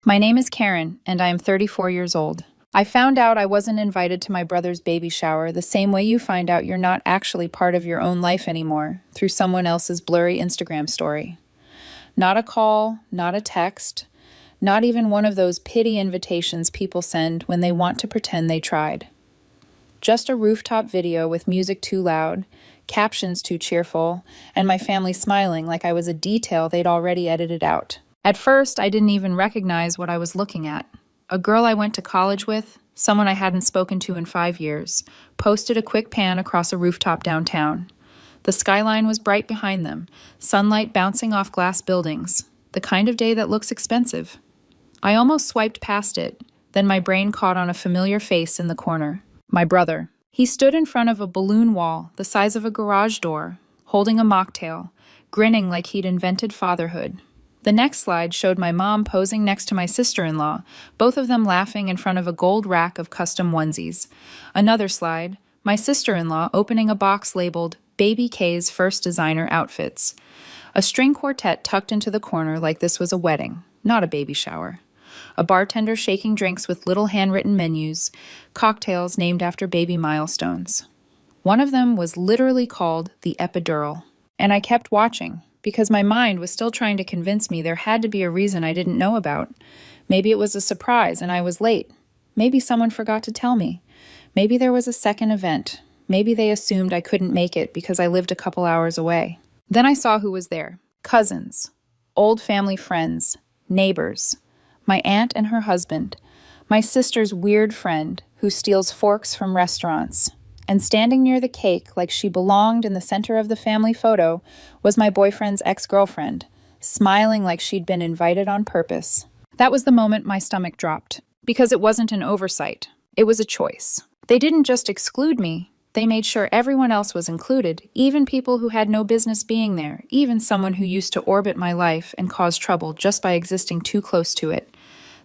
My name is Karen, and I am 34 years old. I found out I wasn't invited to my brother's baby shower the same way you find out you're not actually part of your own life anymore, through someone else's blurry Instagram story. Not a call, not a text, not even one of those pity invitations people send when they want to pretend they tried. Just a rooftop video with music too loud, captions too cheerful, and my family smiling like I was a detail they'd already edited out. At first, I didn't even recognize what I was looking at. A girl I went to college with, someone I hadn't spoken to in 5 years, posted a quick pan across a rooftop downtown. The skyline was bright behind them, sunlight bouncing off glass buildings, the kind of day that looks expensive. I almost swiped past it, then my brain caught on a familiar face in the corner. My brother. He stood in front of a balloon wall the size of a garage door, holding a mocktail, grinning like he'd invented fatherhood. The next slide showed my mom posing next to my sister-in-law, both of them laughing in front of a gold rack of custom onesies. Another slide, my sister-in-law opening a box labeled Baby K's First Designer Outfits. A string quartet tucked into the corner like this was a wedding, not a baby shower. A bartender shaking drinks with little handwritten menus, cocktails named after baby milestones. One of them was literally called the epidural. And I kept watching, because my mind was still trying to convince me there had to be a reason I didn't know about. Maybe it was a surprise and I was late. Maybe someone forgot to tell me. Maybe there was a second event. Maybe they assumed I couldn't make it because I lived a couple hours away. Then I saw who was there. Cousins, old family friends, neighbors, my aunt and her husband, my sister's weird friend who steals forks from restaurants. And standing near the cake like she belonged in the center of the family photo was my boyfriend's ex-girlfriend, smiling like she'd been invited on purpose. That was the moment my stomach dropped, because it wasn't an oversight. It was a choice. They didn't just exclude me, they made sure everyone else was included, even people who had no business being there, even someone who used to orbit my life and cause trouble just by existing too close to it.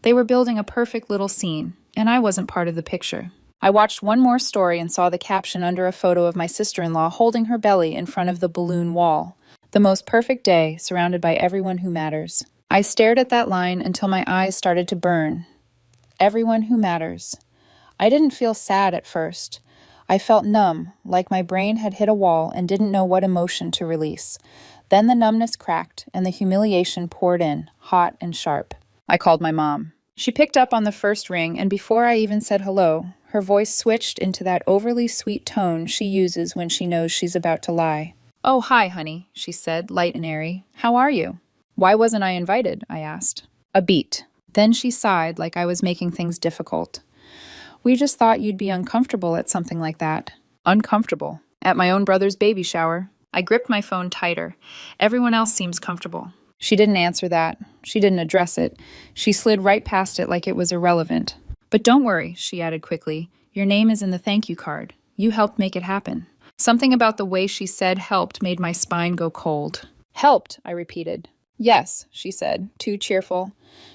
They were building a perfect little scene, and I wasn't part of the picture. I watched one more story and saw the caption under a photo of my sister-in-law holding her belly in front of the balloon wall. The most perfect day, surrounded by everyone who matters. I stared at that line until my eyes started to burn. Everyone who matters. I didn't feel sad at first. I felt numb, like my brain had hit a wall and didn't know what emotion to release. Then the numbness cracked and the humiliation poured in, hot and sharp. I called my mom. She picked up on the first ring, and before I even said hello, her voice switched into that overly sweet tone she uses when she knows she's about to lie. "Oh, hi, honey," she said, light and airy. "How are you?" "Why wasn't I invited?" I asked. A beat. Then she sighed like I was making things difficult. "We just thought you'd be uncomfortable at something like that." Uncomfortable? At my own brother's baby shower? I gripped my phone tighter. Everyone else seems comfortable. She didn't answer that. She didn't address it. She slid right past it like it was irrelevant. "But don't worry," she added quickly. "Your name is in the thank you card. You helped make it happen." Something about the way she said helped made my spine go cold. "Helped," I repeated. "Yes," she said, too cheerful.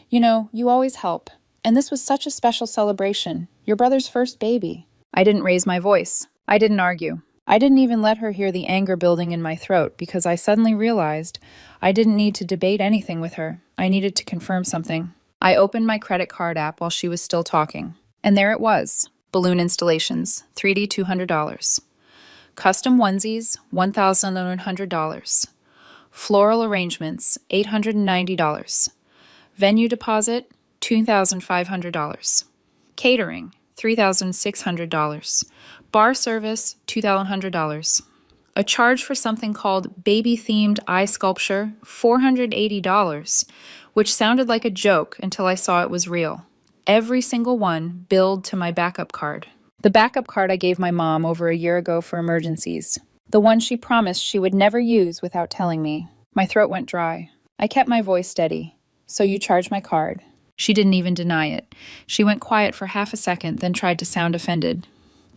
"You know, you always help. And this was such a special celebration. Your brother's first baby." I didn't raise my voice. I didn't argue. I didn't even let her hear the anger building in my throat because I suddenly realized I didn't need to debate anything with her. I needed to confirm something. I opened my credit card app while she was still talking. And there it was. Balloon installations, $3D $200. Custom onesies, $1,100. Floral arrangements, $890. Venue deposit, $2,500. Catering, $3,600. Bar service, $2,100. A charge for something called baby-themed eye sculpture, $480, which sounded like a joke until I saw it was real. Every single one billed to my backup card. The backup card I gave my mom over a year ago for emergencies. The one she promised she would never use without telling me. My throat went dry. I kept my voice steady. "So you charged my card." She didn't even deny it. She went quiet for half a second, then tried to sound offended.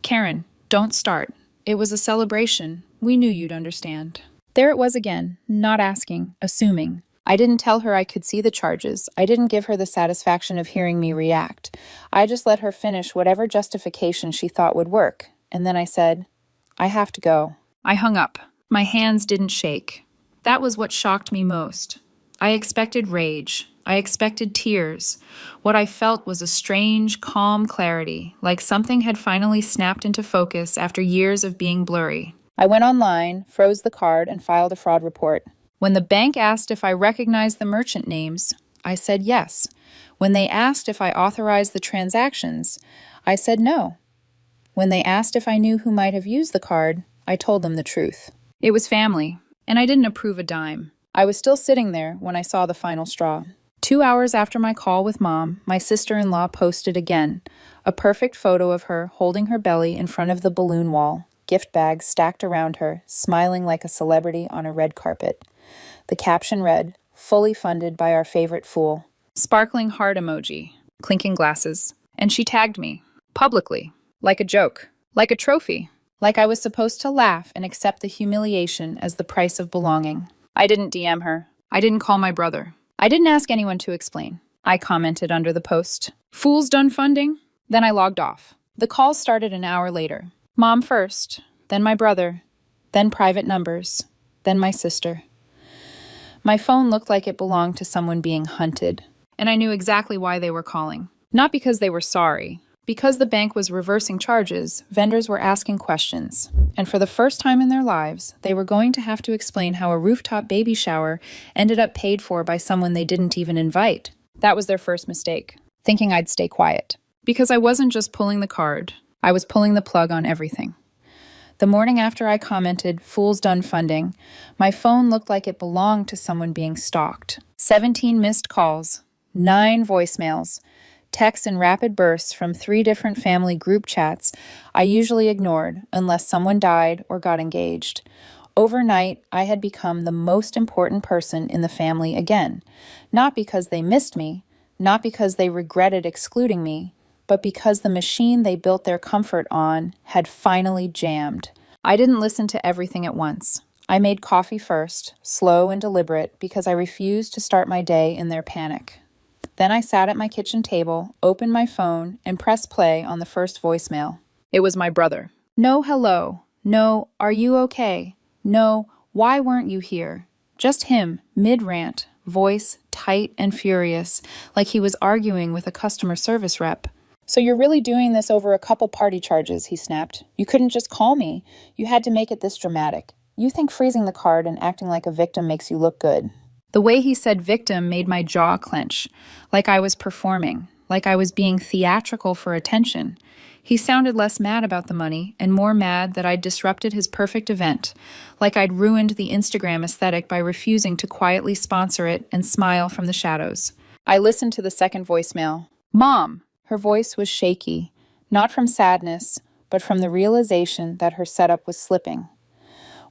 "Karen, don't start. It was a celebration. We knew you'd understand." There it was again, not asking, assuming. I didn't tell her I could see the charges. I didn't give her the satisfaction of hearing me react. I just let her finish whatever justification she thought would work. And then I said, "I have to go." I hung up. My hands didn't shake. That was what shocked me most. I expected rage. I expected tears. What I felt was a strange, calm clarity, like something had finally snapped into focus after years of being blurry. I went online, froze the card, and filed a fraud report. When the bank asked if I recognized the merchant names, I said yes. When they asked if I authorized the transactions, I said no. When they asked if I knew who might have used the card, I told them the truth. It was family, and I didn't approve a dime. I was still sitting there when I saw the final straw. 2 hours after my call with Mom, my sister-in-law posted again, a perfect photo of her holding her belly in front of the balloon wall, gift bags stacked around her, smiling like a celebrity on a red carpet. The caption read, "Fully funded by our favorite fool." Sparkling heart emoji, clinking glasses. And she tagged me, publicly, like a joke, like a trophy, like I was supposed to laugh and accept the humiliation as the price of belonging. I didn't DM her. I didn't call my brother. I didn't ask anyone to explain. I commented under the post, "Fool's done funding?" Then I logged off. The calls started an hour later. Mom first, then my brother, then private numbers, then my sister. My phone looked like it belonged to someone being hunted, and I knew exactly why they were calling. Not because they were sorry. Because the bank was reversing charges, vendors were asking questions, and for the first time in their lives, they were going to have to explain how a rooftop baby shower ended up paid for by someone they didn't even invite. That was their first mistake, thinking I'd stay quiet. Because I wasn't just pulling the card, I was pulling the plug on everything. The morning after I commented, "Fool's done funding," my phone looked like it belonged to someone being stalked. 17 missed calls, 9 voicemails, texts in rapid bursts from 3 different family group chats I usually ignored unless someone died or got engaged. Overnight, I had become the most important person in the family again, not because they missed me, not because they regretted excluding me, but because the machine they built their comfort on had finally jammed. I didn't listen to everything at once. I made coffee first, slow and deliberate, because I refused to start my day in their panic. Then I sat at my kitchen table, opened my phone, and pressed play on the first voicemail. It was my brother. No hello. No, are you okay? No, why weren't you here? Just him, mid-rant, voice tight and furious, like he was arguing with a customer service rep. "So you're really doing this over a couple party charges," he snapped. "You couldn't just call me. You had to make it this dramatic. You think freezing the card and acting like a victim makes you look good." The way he said victim made my jaw clench, like I was performing, like I was being theatrical for attention. He sounded less mad about the money and more mad that I'd disrupted his perfect event, like I'd ruined the Instagram aesthetic by refusing to quietly sponsor it and smile from the shadows. I listened to the second voicemail. "Mom!" Her voice was shaky, not from sadness, but from the realization that her setup was slipping.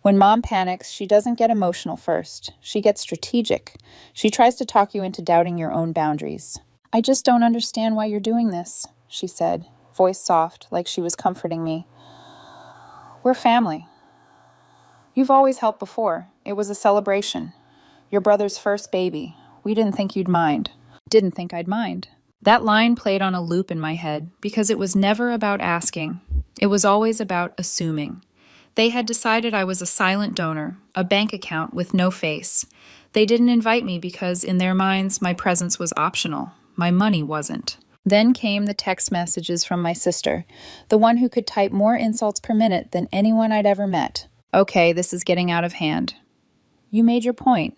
When Mom panics, she doesn't get emotional first. She gets strategic. She tries to talk you into doubting your own boundaries. "I just don't understand why you're doing this," she said, voice soft, like she was comforting me. "We're family. You've always helped before. It was a celebration. Your brother's first baby. We didn't think you'd mind." Didn't think I'd mind. That line played on a loop in my head because it was never about asking. It was always about assuming. They had decided I was a silent donor, a bank account with no face. They didn't invite me because, in their minds, my presence was optional. My money wasn't. Then came the text messages from my sister, the one who could type more insults per minute than anyone I'd ever met. "Okay, this is getting out of hand. You made your point.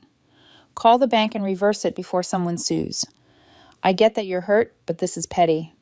Call the bank and reverse it before someone sues. I get that you're hurt, but this is petty.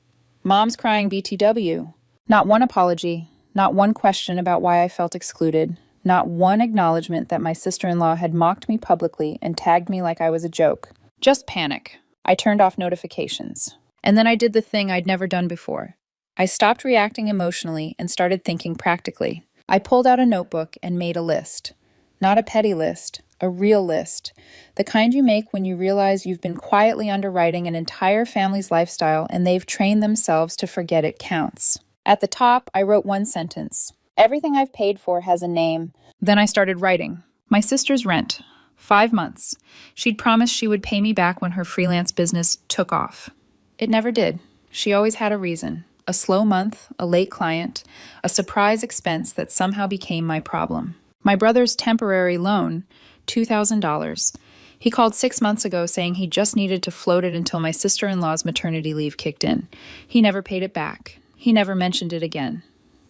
Mom's crying BTW. Not one apology. Not one question about why I felt excluded. Not one acknowledgement that my sister-in-law had mocked me publicly and tagged me like I was a joke. Just panic. I turned off notifications. And then I did the thing I'd never done before. I stopped reacting emotionally and started thinking practically. I pulled out a notebook and made a list. Not a petty list, a real list. The kind you make when you realize you've been quietly underwriting an entire family's lifestyle and they've trained themselves to forget it counts. At the top, I wrote one sentence. Everything I've paid for has a name. Then I started writing. My sister's rent. 5 months. She'd promised she would pay me back when her freelance business took off. It never did. She always had a reason. A slow month, a late client, a surprise expense that somehow became my problem. My brother's temporary loan, $2,000. He called 6 months ago saying he just needed to float it until my sister-in-law's maternity leave kicked in. He never paid it back. He never mentioned it again.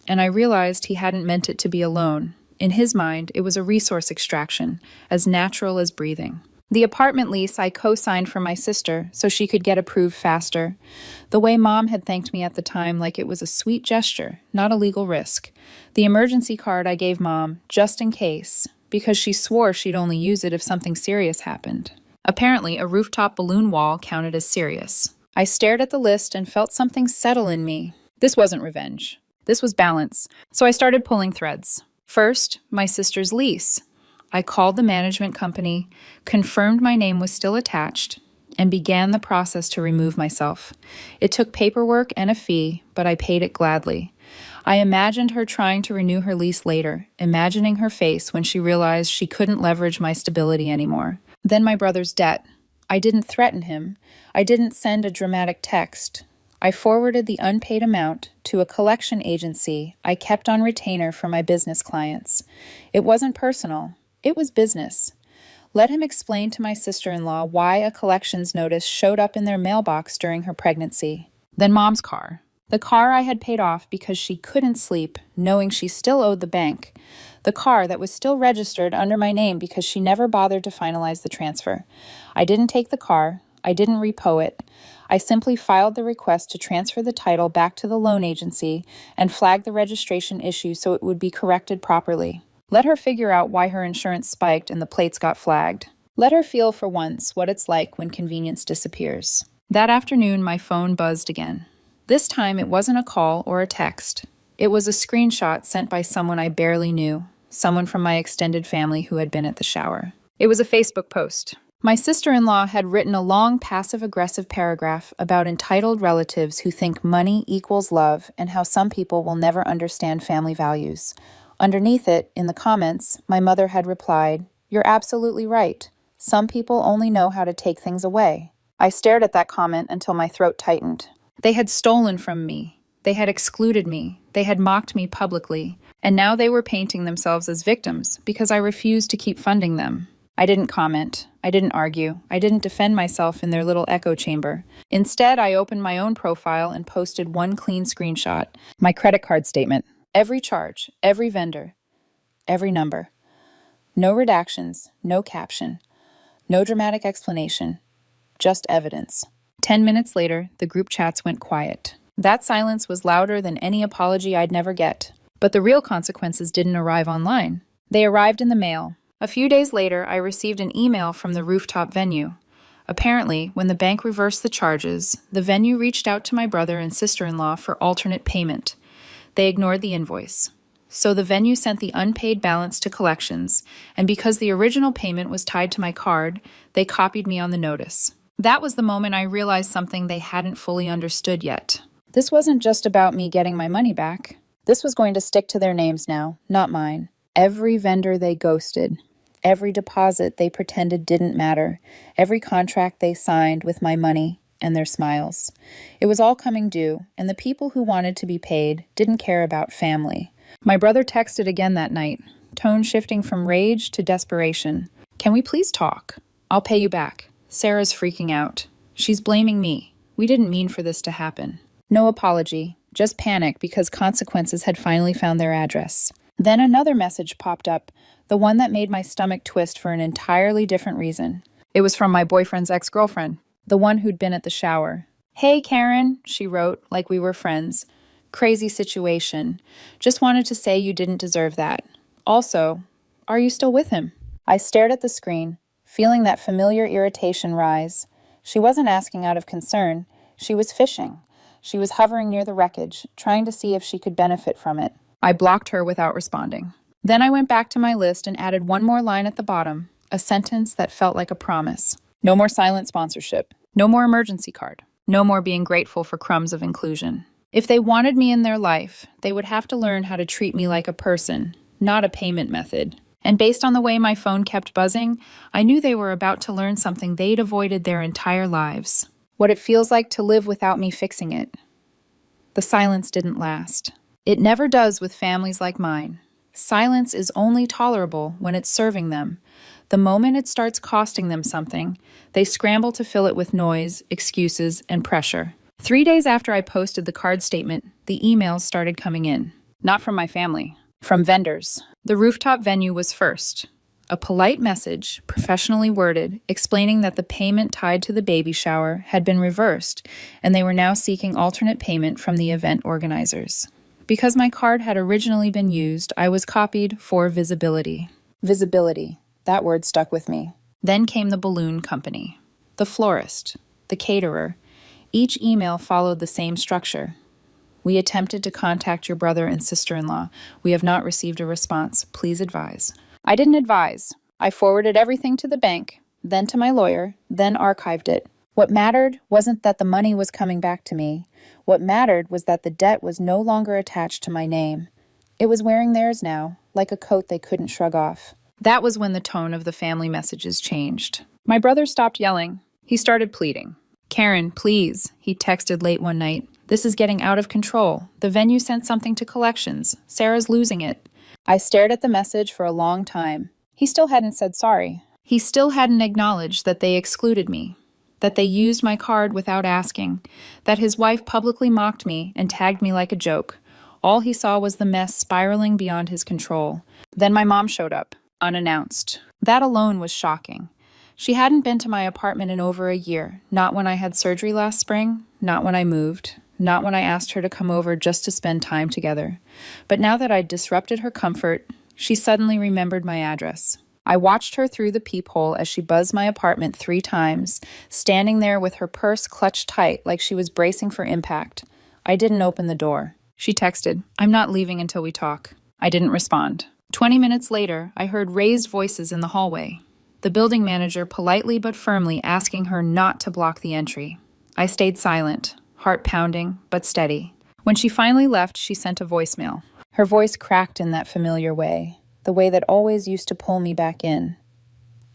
And I realized he hadn't meant it to be a loan. In his mind, it was a resource extraction, as natural as breathing. The apartment lease I co-signed for my sister so she could get approved faster. The way Mom had thanked me at the time, like it was a sweet gesture, not a legal risk. The emergency card I gave Mom, just in case, because she swore she'd only use it if something serious happened. Apparently, a rooftop balloon wall counted as serious. I stared at the list and felt something settle in me. This wasn't revenge. This was balance. So I started pulling threads. First, my sister's lease. I called the management company, confirmed my name was still attached, and began the process to remove myself. It took paperwork and a fee, but I paid it gladly. I imagined her trying to renew her lease later, imagining her face when she realized she couldn't leverage my stability anymore. Then my brother's debt. I didn't threaten him. I didn't send a dramatic text. I forwarded the unpaid amount to a collection agency I kept on retainer for my business clients. It wasn't personal. It was business. Let him explain to my sister-in-law why a collections notice showed up in their mailbox during her pregnancy. Then Mom's car. The car I had paid off because she couldn't sleep, knowing she still owed the bank. The car that was still registered under my name because she never bothered to finalize the transfer. I didn't take the car. I didn't repo it. I simply filed the request to transfer the title back to the loan agency and flagged the registration issue so it would be corrected properly. Let her figure out why her insurance spiked and the plates got flagged. Let her feel for once what it's like when convenience disappears. That afternoon, my phone buzzed again. This time, it wasn't a call or a text. It was a screenshot sent by someone I barely knew, someone from my extended family who had been at the shower. It was a Facebook post. My sister-in-law had written a long passive-aggressive paragraph about entitled relatives who think money equals love and how some people will never understand family values. Underneath it, in the comments, my mother had replied, "You're absolutely right. Some people only know how to take things away." I stared at that comment until my throat tightened. They had stolen from me. They had excluded me. They had mocked me publicly. And now they were painting themselves as victims because I refused to keep funding them. I didn't comment. I didn't argue. I didn't defend myself in their little echo chamber. Instead, I opened my own profile and posted one clean screenshot. My credit card statement. Every charge, every vendor, every number. No redactions, no caption, no dramatic explanation, just evidence. 10 minutes later, the group chats went quiet. That silence was louder than any apology I'd never get. But the real consequences didn't arrive online. They arrived in the mail. A few days later, I received an email from the Rooftop venue. Apparently, when the bank reversed the charges, the venue reached out to my brother and sister-in-law for alternate payment. They ignored the invoice. So the venue sent the unpaid balance to collections, and because the original payment was tied to my card, they copied me on the notice. That was the moment I realized something they hadn't fully understood yet. This wasn't just about me getting my money back. This was going to stick to their names now, not mine. Every vendor they ghosted. Every deposit they pretended didn't matter. Every contract they signed with my money and their smiles. It was all coming due, and the people who wanted to be paid didn't care about family. My brother texted again that night, tone shifting from rage to desperation. "Can we please talk? I'll pay you back. Sarah's freaking out. She's blaming me. We didn't mean for this to happen." No apology, just panic because consequences had finally found their address. Then another message popped up, the one that made my stomach twist for an entirely different reason. It was from my boyfriend's ex-girlfriend. The one who'd been at the shower. "Hey, Karen," she wrote, like we were friends. "Crazy situation. Just wanted to say you didn't deserve that. Also, are you still with him?" I stared at the screen, feeling that familiar irritation rise. She wasn't asking out of concern. She was fishing. She was hovering near the wreckage, trying to see if she could benefit from it. I blocked her without responding. Then I went back to my list and added one more line at the bottom, a sentence that felt like a promise. No more silent sponsorship. No more emergency card. No more being grateful for crumbs of inclusion. If they wanted me in their life, they would have to learn how to treat me like a person, not a payment method. And based on the way my phone kept buzzing, I knew they were about to learn something they'd avoided their entire lives. What it feels like to live without me fixing it. The silence didn't last. It never does with families like mine. Silence is only tolerable when it's serving them. The moment it starts costing them something, they scramble to fill it with noise, excuses, and pressure. 3 days after I posted the card statement, the emails started coming in. Not from my family, from vendors. The Rooftop venue was first. A polite message, professionally worded, explaining that the payment tied to the baby shower had been reversed, and they were now seeking alternate payment from the event organizers. Because my card had originally been used, I was copied for visibility. Visibility. That word stuck with me. Then came the balloon company, the florist, the caterer. Each email followed the same structure. We attempted to contact your brother and sister-in-law. We have not received a response. Please advise. I didn't advise. I forwarded everything to the bank, then to my lawyer, then archived it. What mattered wasn't that the money was coming back to me. What mattered was that the debt was no longer attached to my name. It was wearing theirs now, like a coat they couldn't shrug off. That was when the tone of the family messages changed. My brother stopped yelling. He started pleading. Karen, please, he texted late one night. This is getting out of control. The venue sent something to collections. Sarah's losing it. I stared at the message for a long time. He still hadn't said sorry. He still hadn't acknowledged that they excluded me, that they used my card without asking, that his wife publicly mocked me and tagged me like a joke. All he saw was the mess spiraling beyond his control. Then my mom showed up, unannounced. That alone was shocking. She hadn't been to my apartment in over a year, not when I had surgery last spring, not when I moved, not when I asked her to come over just to spend time together. But now that I'd disrupted her comfort, she suddenly remembered my address. I watched her through the peephole as she buzzed my apartment 3 times, standing there with her purse clutched tight like she was bracing for impact. I didn't open the door. She texted, "I'm not leaving until we talk." I didn't respond. 20 minutes later, I heard raised voices in the hallway. The building manager politely but firmly asking her not to block the entry. I stayed silent, heart pounding, but steady. When she finally left, she sent a voicemail. Her voice cracked in that familiar way, the way that always used to pull me back in.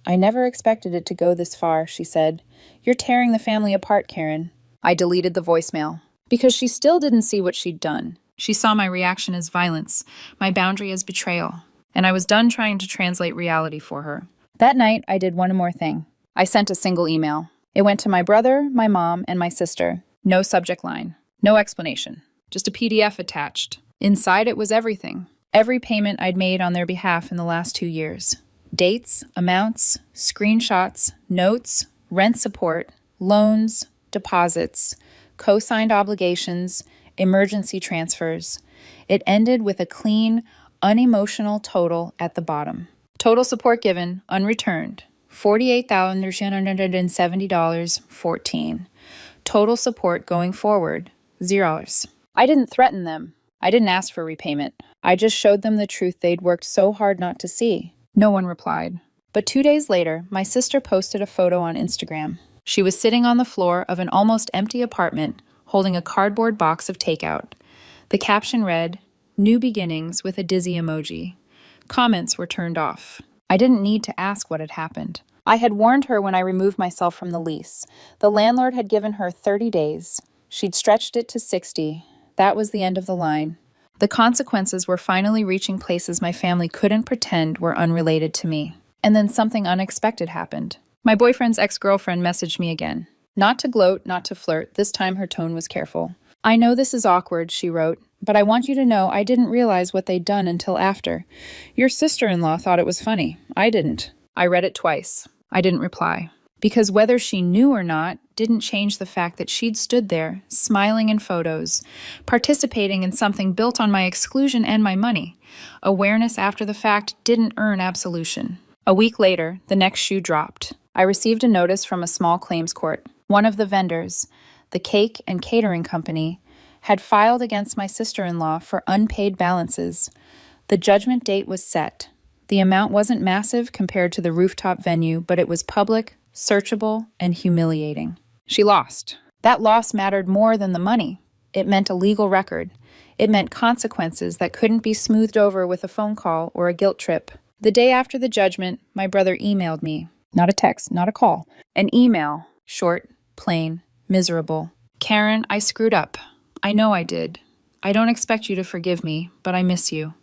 "I never expected it to go this far," she said. "You're tearing the family apart, Karen." I deleted the voicemail, because she still didn't see what she'd done. She saw my reaction as violence, my boundary as betrayal, and I was done trying to translate reality for her. That night, I did one more thing. I sent a single email. It went to my brother, my mom, and my sister. No subject line. No explanation. Just a PDF attached. Inside it was everything. Every payment I'd made on their behalf in the last 2 years. Dates, amounts, screenshots, notes, rent support, loans, deposits, co-signed obligations, emergency transfers. It ended with a clean, unemotional total at the bottom. Total support given, unreturned, $48,370.14. Total support going forward, $0. I didn't threaten them. I didn't ask for repayment. I just showed them the truth they'd worked so hard not to see. No one replied. But 2 days later, my sister posted a photo on Instagram. She was sitting on the floor of an almost empty apartment, holding a cardboard box of takeout. The caption read, "New beginnings," with a dizzy emoji. Comments were turned off. I didn't need to ask what had happened. I had warned her when I removed myself from the lease. The landlord had given her 30 days. She'd stretched it to 60. That was the end of the line. The consequences were finally reaching places my family couldn't pretend were unrelated to me. And then something unexpected happened. My boyfriend's ex-girlfriend messaged me again. Not to gloat, not to flirt. This time her tone was careful. "I know this is awkward," she wrote, "but I want you to know I didn't realize what they'd done until after. Your sister-in-law thought it was funny. I didn't." I read it twice. I didn't reply. Because whether she knew or not didn't change the fact that she'd stood there, smiling in photos, participating in something built on my exclusion and my money. Awareness after the fact didn't earn absolution. A week later, the next shoe dropped. I received a notice from a small claims court. One of the vendors, the cake and catering company, had filed against my sister-in-law for unpaid balances. The judgment date was set. The amount wasn't massive compared to the Rooftop venue, but it was public, searchable, and humiliating. She lost. That loss mattered more than the money. It meant a legal record. It meant consequences that couldn't be smoothed over with a phone call or a guilt trip. The day after the judgment, my brother emailed me. Not a text, not a call. An email. Short, plain, miserable. "Karen, I screwed up. I know I did. I don't expect you to forgive me, but I miss you.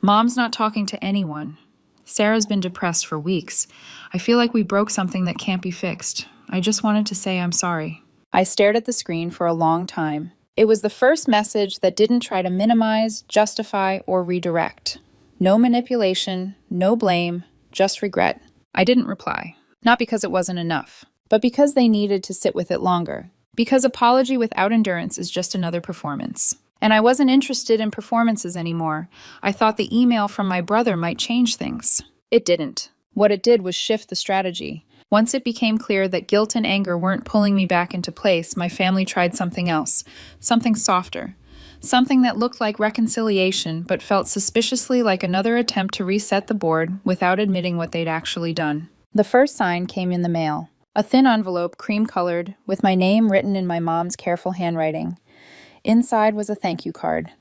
Mom's not talking to anyone. Sarah's been depressed for weeks. I feel like we broke something that can't be fixed. I just wanted to say I'm sorry. I stared at the screen for a long time. It was the first message that didn't try to minimize, justify, or redirect. No manipulation, no blame, just regret. I didn't reply. Not because it wasn't enough, but because they needed to sit with it longer. Because apology without endurance is just another performance. And I wasn't interested in performances anymore. I thought the email from my brother might change things. It didn't. What it did was shift the strategy. Once it became clear that guilt and anger weren't pulling me back into place, my family tried something else, something softer. Something that looked like reconciliation, but felt suspiciously like another attempt to reset the board without admitting what they'd actually done. The first sign came in the mail. A thin envelope, cream-colored, with my name written in my mom's careful handwriting. Inside was a thank you card.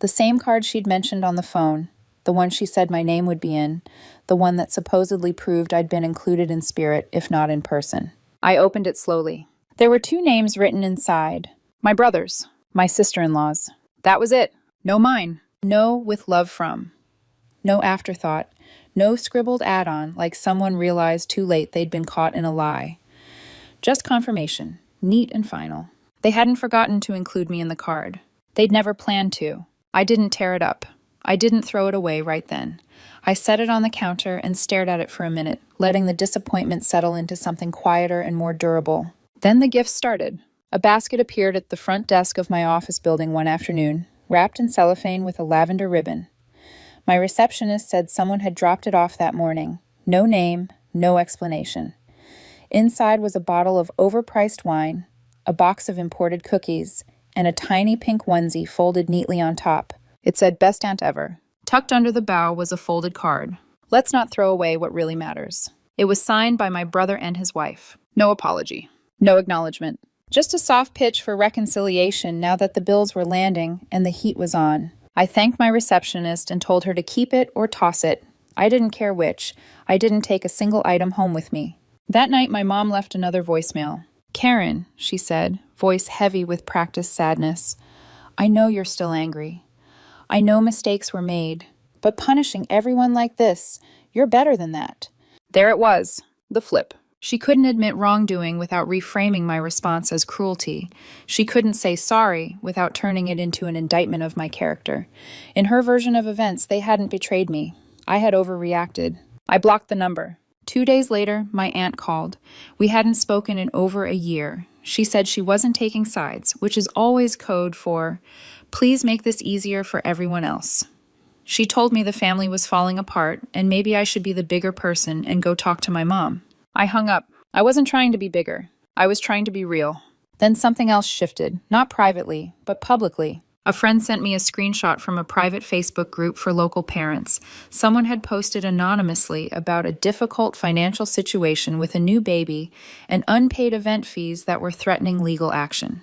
The same card she'd mentioned on the phone, the one she said my name would be in, the one that supposedly proved I'd been included in spirit, if not in person. I opened it slowly. There were 2 names written inside. My brother's, my sister-in-law's. That was it. No mine. No with love from. No afterthought. No scribbled add-on like someone realized too late they'd been caught in a lie. Just confirmation, neat and final. They hadn't forgotten to include me in the card. They'd never planned to. I didn't tear it up. I didn't throw it away right then. I set it on the counter and stared at it for a minute, letting the disappointment settle into something quieter and more durable. Then the gifts started. A basket appeared at the front desk of my office building one afternoon, wrapped in cellophane with a lavender ribbon. My receptionist said someone had dropped it off that morning. No name, no explanation. Inside was a bottle of overpriced wine, a box of imported cookies, and a tiny pink onesie folded neatly on top. It said, "Best aunt ever." Tucked under the bow was a folded card. Let's not throw away what really matters. It was signed by my brother and his wife. No apology. No acknowledgement. Just a soft pitch for reconciliation now that the bills were landing and the heat was on. I thanked my receptionist and told her to keep it or toss it. I didn't care which. I didn't take a single item home with me. That night, my mom left another voicemail. "Karen," she said, voice heavy with practiced sadness, "I know you're still angry. I know mistakes were made, but punishing everyone like this, you're better than that." There it was, the flip. She couldn't admit wrongdoing without reframing my response as cruelty. She couldn't say sorry without turning it into an indictment of my character. In her version of events, they hadn't betrayed me. I had overreacted. I blocked the number. 2 days later, my aunt called. We hadn't spoken in over a year. She said she wasn't taking sides, which is always code for, "Please make this easier for everyone else." She told me the family was falling apart and maybe I should be the bigger person and go talk to my mom. I hung up. I wasn't trying to be bigger. I was trying to be real. Then something else shifted, not privately, but publicly. A friend sent me a screenshot from a private Facebook group for local parents. Someone had posted anonymously about a difficult financial situation with a new baby and unpaid event fees that were threatening legal action.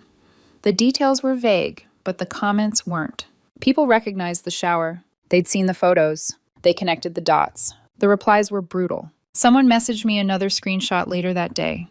The details were vague, but the comments weren't. People recognized the shower. They'd seen the photos. They connected the dots. The replies were brutal. Someone messaged me another screenshot later that day.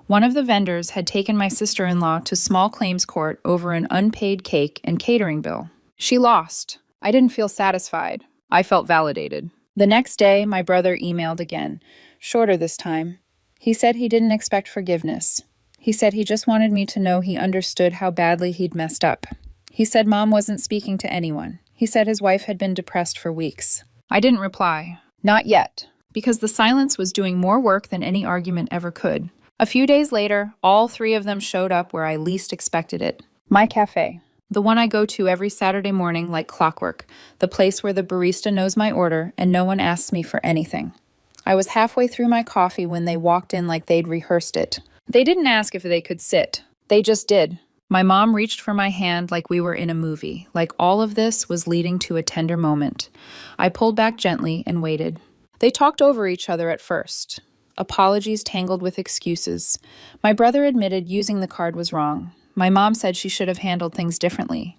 One of the vendors had taken my sister-in-law to small claims court over an unpaid cake and catering bill. She lost. I didn't feel satisfied. I felt validated. The next day, my brother emailed again, shorter this time. He said he didn't expect forgiveness. He said he just wanted me to know he understood how badly he'd messed up. He said Mom wasn't speaking to anyone. He said his wife had been depressed for weeks. I didn't reply. Not yet. Because the silence was doing more work than any argument ever could. A few days later, all 3 of them showed up where I least expected it. My cafe. The one I go to every Saturday morning like clockwork. The place where the barista knows my order and no one asks me for anything. I was halfway through my coffee when they walked in like they'd rehearsed it. They didn't ask if they could sit. They just did. My mom reached for my hand like we were in a movie, like all of this was leading to a tender moment. I pulled back gently and waited. They talked over each other at first. Apologies tangled with excuses. My brother admitted using the card was wrong. My mom said she should have handled things differently.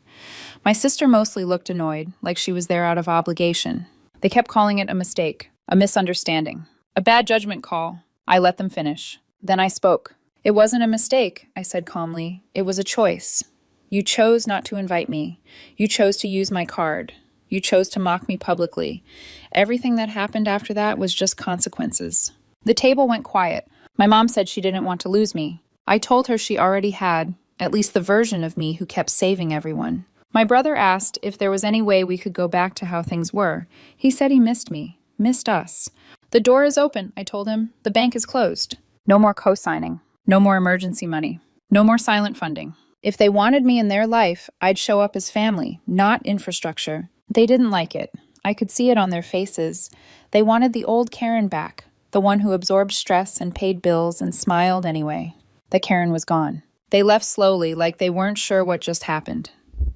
My sister mostly looked annoyed, like she was there out of obligation. They kept calling it a mistake, a misunderstanding, a bad judgment call. I let them finish. Then I spoke. "It wasn't a mistake," I said calmly. "It was a choice. You chose not to invite me. You chose to use my card. You chose to mock me publicly. Everything that happened after that was just consequences. The table went quiet. My mom said she didn't want to lose me. I told her she already had, at least the version of me who kept saving everyone. My brother asked if there was any way we could go back to how things were. He said he missed me, missed us. The door is open, I told him. The bank is closed. No more co-signing. No more emergency money. No more silent funding. If they wanted me in their life, I'd show up as family, not infrastructure. They didn't like it. I could see it on their faces. They wanted the old Karen back, the one who absorbed stress and paid bills and smiled anyway. The Karen was gone. They left slowly, like they weren't sure what just happened.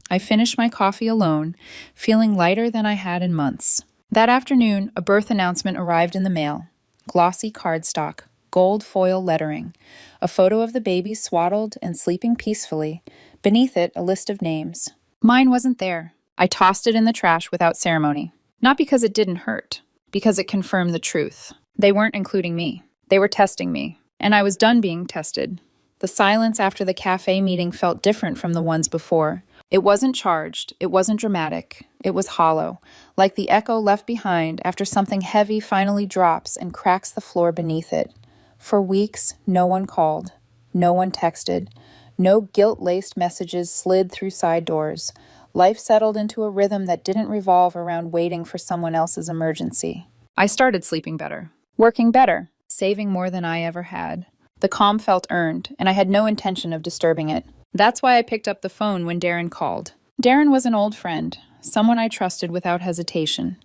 I finished my coffee alone, feeling lighter than I had in months. That afternoon, a birth announcement arrived in the mail. Glossy cardstock, gold foil lettering, a photo of the baby swaddled and sleeping peacefully. Beneath it, a list of names. Mine wasn't there. I tossed it in the trash without ceremony. Not because it didn't hurt, because it confirmed the truth. They weren't including me. They were testing me, and I was done being tested. The silence after the cafe meeting felt different from the ones before. It wasn't charged, it wasn't dramatic, it was hollow, like the echo left behind after something heavy finally drops and cracks the floor beneath it. For weeks, no one called, no one texted, no guilt-laced messages slid through side doors. Life settled into a rhythm that didn't revolve around waiting for someone else's emergency. I started sleeping better, working better, saving more than I ever had. The calm felt earned, and I had no intention of disturbing it. That's why I picked up the phone when Darren called. Darren was an old friend, someone I trusted without hesitation.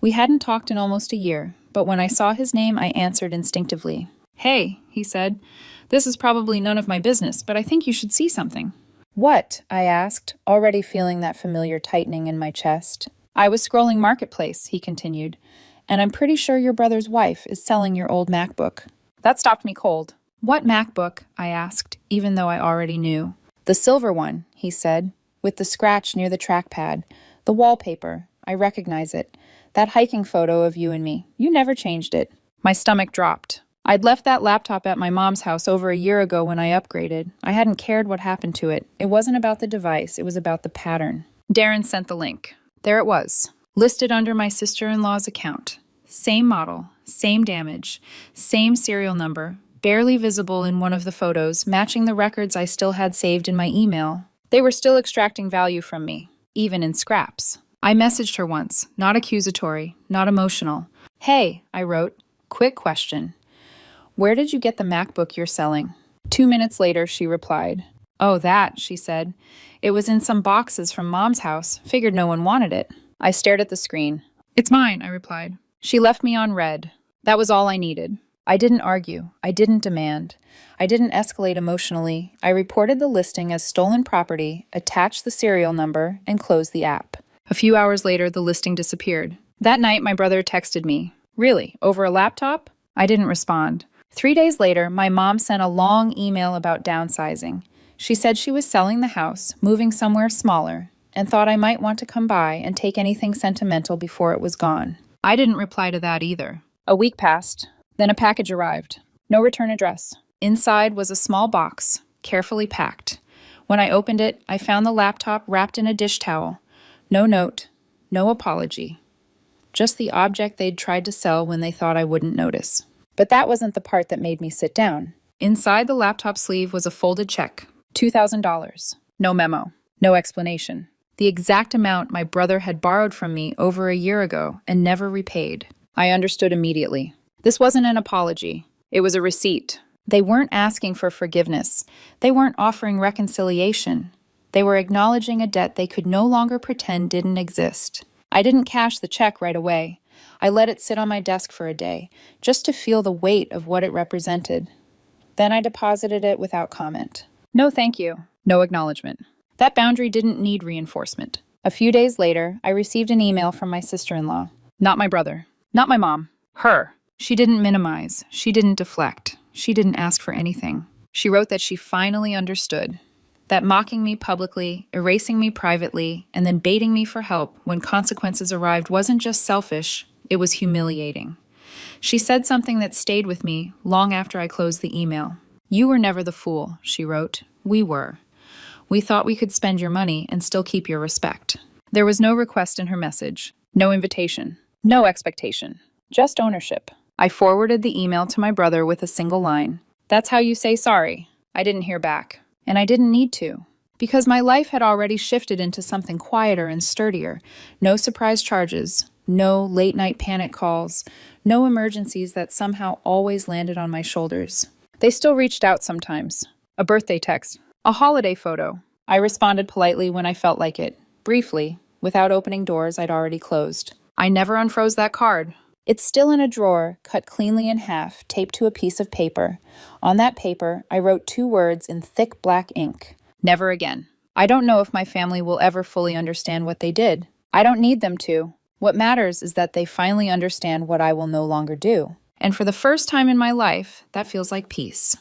We hadn't talked in almost a year, but when I saw his name, I answered instinctively. "Hey," he said, "this is probably none of my business, but I think you should see something." "What?" I asked, already feeling that familiar tightening in my chest. "I was scrolling Marketplace," he continued, "and I'm pretty sure your brother's wife is selling your old MacBook." That stopped me cold. "What MacBook?" I asked, even though I already knew. "The silver one," he said, with the scratch near the trackpad. "The wallpaper. I recognize it. That hiking photo of you and me. You never changed it." My stomach dropped. I'd left that laptop at my mom's house over a year ago when I upgraded. I hadn't cared what happened to it. It wasn't about the device, it was about the pattern. Darren sent the link. There it was, listed under my sister-in-law's account. Same model, same damage, same serial number, barely visible in one of the photos, matching the records I still had saved in my email. They were still extracting value from me, even in scraps. I messaged her once, not accusatory, not emotional. "Hey," I wrote, "quick question. Where did you get the MacBook you're selling?" 2 minutes later, she replied. "Oh, that," she said. "It was in some boxes from Mom's house. Figured no one wanted it." I stared at the screen. "It's mine," I replied. She left me on red. That was all I needed. I didn't argue. I didn't demand. I didn't escalate emotionally. I reported the listing as stolen property, attached the serial number, and closed the app. A few hours later, the listing disappeared. That night, my brother texted me. "Really? Over a laptop?" I didn't respond. 3 days later, my mom sent a long email about downsizing. She said she was selling the house, moving somewhere smaller, and thought I might want to come by and take anything sentimental before it was gone. I didn't reply to that either. A week passed. Then a package arrived. No return address. Inside was a small box, carefully packed. When I opened it, I found the laptop wrapped in a dish towel. No note, no apology. Just the object they'd tried to sell when they thought I wouldn't notice. But that wasn't the part that made me sit down. Inside the laptop sleeve was a folded check. $2,000. No memo. No explanation. The exact amount my brother had borrowed from me over a year ago and never repaid. I understood immediately. This wasn't an apology. It was a receipt. They weren't asking for forgiveness. They weren't offering reconciliation. They were acknowledging a debt they could no longer pretend didn't exist. I didn't cash the check right away. I let it sit on my desk for a day, just to feel the weight of what it represented. Then I deposited it without comment. No thank you. No acknowledgement. That boundary didn't need reinforcement. A few days later, I received an email from my sister-in-law. Not my brother. Not my mom. Her. She didn't minimize. She didn't deflect. She didn't ask for anything. She wrote that she finally understood. That mocking me publicly, erasing me privately, and then baiting me for help when consequences arrived wasn't just selfish, it was humiliating. She said something that stayed with me long after I closed the email. "You were never the fool," she wrote. "We were. We thought we could spend your money and still keep your respect." There was no request in her message, no invitation, no expectation, just ownership. I forwarded the email to my brother with a single line. That's how you say sorry. I didn't hear back. And I didn't need to. Because my life had already shifted into something quieter and sturdier. No surprise charges, no late-night panic calls, no emergencies that somehow always landed on my shoulders. They still reached out sometimes. A birthday text, a holiday photo. I responded politely when I felt like it, briefly, without opening doors I'd already closed. I never unfroze that card. It's still in a drawer, cut cleanly in half, taped to a piece of paper. On that paper, I wrote 2 words in thick black ink. Never again. I don't know if my family will ever fully understand what they did. I don't need them to. What matters is that they finally understand what I will no longer do. And for the first time in my life, that feels like peace.